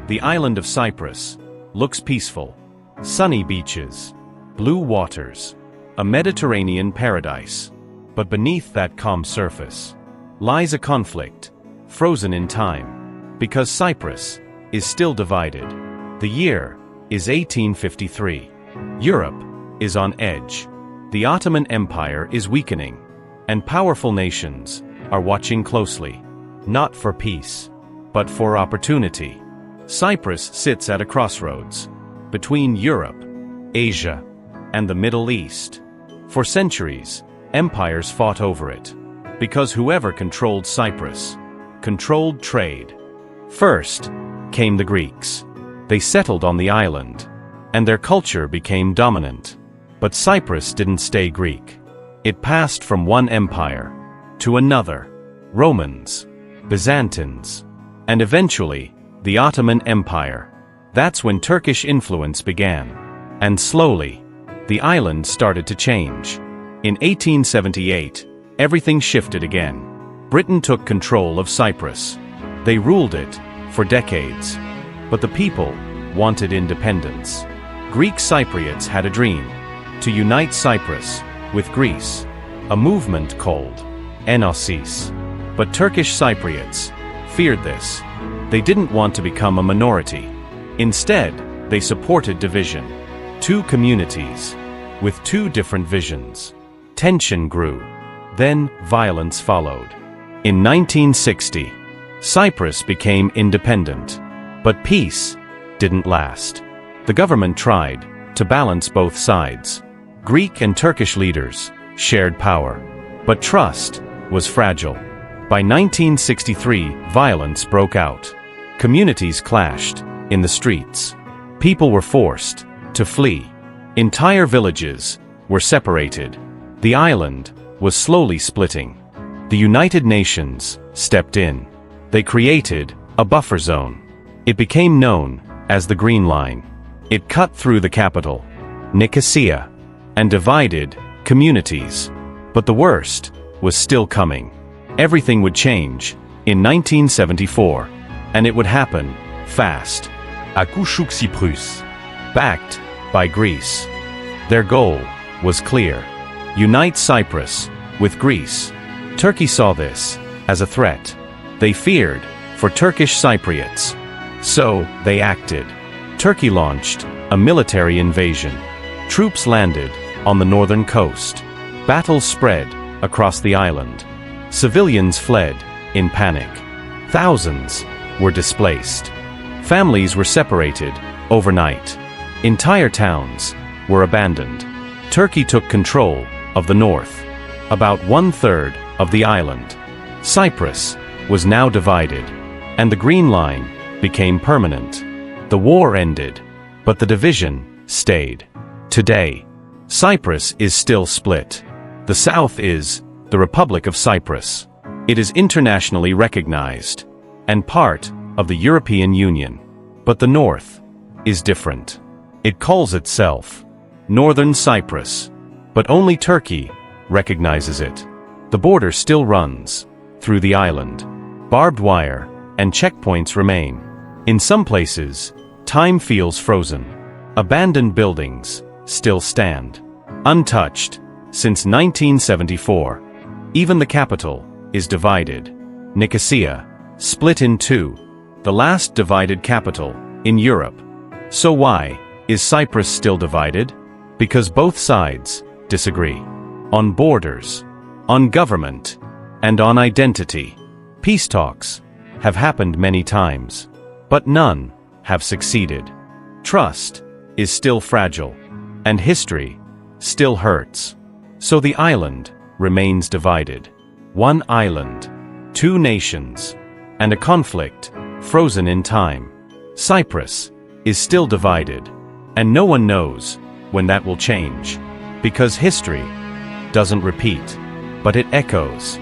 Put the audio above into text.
The island of Cyprus looks peaceful. Sunny beaches, blue waters, a Mediterranean paradise. But beneath that calm surface lies a conflict, frozen in time, because Cyprus is still divided. The year is 1853. Europe is on edge. The Ottoman Empire is weakening, and powerful nations are watching closely, not for peace, but for opportunity. Cyprus sits at a crossroads between Europe, Asia, and the Middle East. For centuries, empires fought over it, because whoever controlled Cyprus controlled trade. First came the Greeks. They settled on the island, and their culture became dominant. But Cyprus didn't stay Greek. It passed from one empire to another: Romans, Byzantines, and eventually the Ottoman Empire. That's when Turkish influence began. And slowly, the island started to change. In 1878, everything shifted again. Britain took control of Cyprus. They ruled it for decades. But the people wanted independence. Greek Cypriots had a dream: to unite Cyprus with Greece, a movement called Enosis. But Turkish Cypriots feared this. They didn't want to become a minority. Instead, they supported division. Two communities with two different visions. Tension grew. Then violence followed. In 1960, Cyprus became independent. But peace didn't last. The government tried to balance both sides. Greek and Turkish leaders shared power. But trust was fragile. By 1963, violence broke out. Communities clashed in the streets. People were forced to flee. Entire villages were separated. The island was slowly splitting. The United Nations stepped in. They created a buffer zone. It became known as the Green Line. It cut through the capital, Nicosia, and divided communities. But the worst was still coming. Everything would change in 1974, and it would happen fast. Ακούσου Cyprus, backed by Greece. Their goal was clear: unite Cyprus with Greece. Turkey saw this as a threat. They feared for Turkish Cypriots. So they acted. Turkey launched a military invasion. Troops landed on the northern coast. Battles spread across the island. Civilians fled in panic. Thousands were displaced. Families were separated overnight. Entire towns were abandoned. Turkey took control of the north, about 1/3 of the island. Cyprus was now divided, and the Green Line became permanent. The war ended, but the division stayed. Today, Cyprus is still split. The south is the Republic of Cyprus. It is internationally recognized and part of the European Union. But the north is different. It calls itself Northern Cyprus, but only Turkey recognizes it. The border still runs through the island. Barbed wire and checkpoints remain. In some places, time feels frozen. Abandoned buildings still stand, untouched since 1974. Even the capital is divided. Nicosia, split in two, the last divided capital in Europe. So why is Cyprus still divided? Because both sides disagree. On borders, on government, and on identity. Peace talks have happened many times, but none have succeeded. Trust is still fragile, and history still hurts. So the island remains divided. One island, two nations, and a conflict frozen in time. Cyprus is still divided, and no one knows when that will change. Because history doesn't repeat, but it echoes.